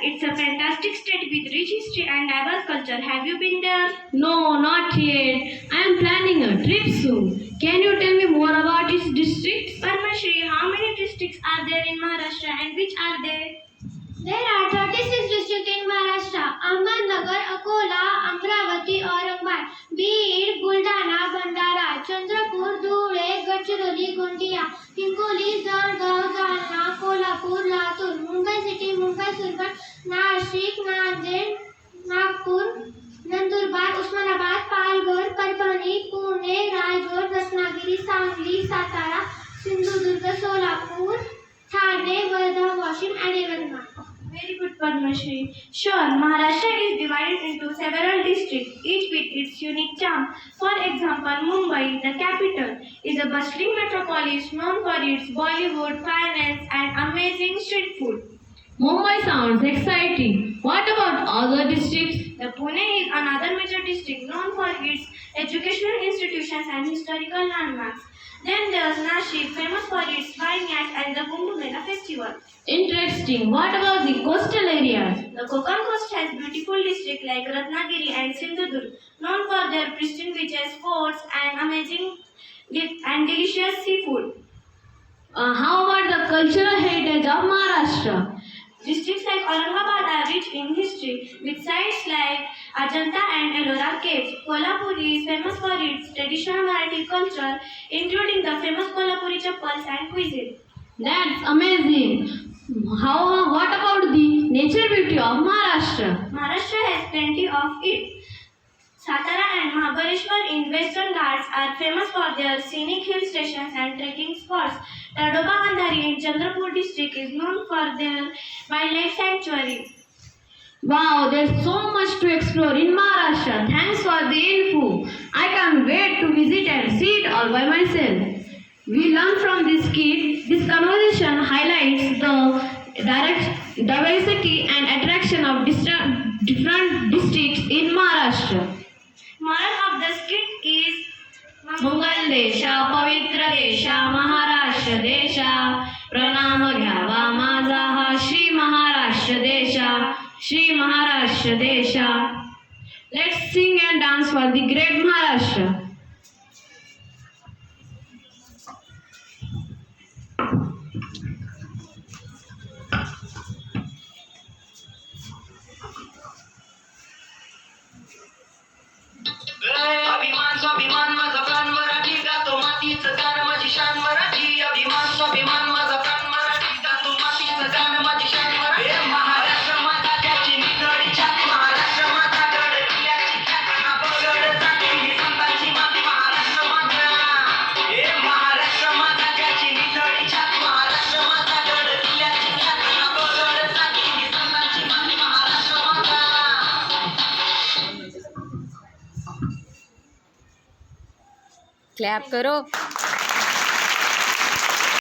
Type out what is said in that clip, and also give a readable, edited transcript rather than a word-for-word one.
It's a fantastic state with rich history and diverse culture. Have you been there? No, not yet. I am planning a trip soon. Can you tell me more about its districts? Padmashri, how many districts are there in Maharashtra and which are they? There are 36 districts in Maharashtra: Ahmednagar, Akola, Amravati, Aurangabad, Beed, Buldana, Bhandara, Chandrapur, Dhule, Gadchiroli, Gondia, Hingoli, Jळगाव, Jalna, Kolhapur, Latur, Mumbai City, Mumbai Suburban, Nashik, Nanded, Nagpur, Nandurbar, Usmanabad, Palghar, Parbhani, Pune, Raयगड, Ratnagiri, Sangli, Satara, Sindhudurg, Solapur, Thane, Wardha, Washim and Yavana. Very good, Padmashri. Sure, Maharashtra is divided into several districts, each with its unique charm. For example, Mumbai, the capital, is a bustling metropolis known for its Bollywood, finance, and amazing street food. Mumbai sounds exciting. What about other districts? The Pune is another major district known for its educational institutions and historical landmarks. Then there's Nashik, famous for its vineyards and the Kumbh Mela festival. Interesting. What about the coastal areas? The Konkan coast has beautiful districts like Ratnagiri and Sindhudurg, known for their pristine beaches, forts, and amazing and delicious seafood. How about the cultural heritage of Maharashtra? Districts like Aurangabad are rich in history, with sites like Ajanta and Ellora caves. Kolhapur is famous for its traditional Marathi culture, including the famous Kolhapuri chappals and cuisine. That's amazing. What about the nature beauty of Maharashtra? Maharashtra has plenty of it. Satara and Mahabaleshwar in Western Ghats are famous for their scenic hill stations and trekking spots. Tadoba Andhari in Chandrapur district is known for their wildlife sanctuary. Wow, there's so much to explore in Maharashtra. Thanks for the info. I can't wait to visit and see it all by myself. We learn from this kid. This conversation highlights the diversity and attraction of different districts in Maharashtra. Moral of the skit is मंगल देशा पवित्र देशा महाराष्ट्र देशा प्रणाम घ्यावा माझा हा श्री महाराष्ट्र देशा श्री महाराष्ट्र देशा. Let's sing and dance for the great Maharashtra. अभिमान स्वाभिमान माझा प्राण मराठी गातो मातीचं गाणं माझी शान मराठी. अभिमान स्वाभिमान माझा प्राण मराठी गातो मातीचं गाणं माझी शान मराठी. महाराष्ट्र माता त्याची निधडी छाती, महाराष्ट्र माता गड किल्ल्याची ख्याती, बगड जाती ही संतांची माती महाराष्ट्र माता. महाराष्ट्र माता त्याची निधडी छाती, महाराष्ट्र माता गड किल्ल्याची ख्याती, बगड जाती ही संतांची माती महाराष्ट्र माता. क्लैप करो.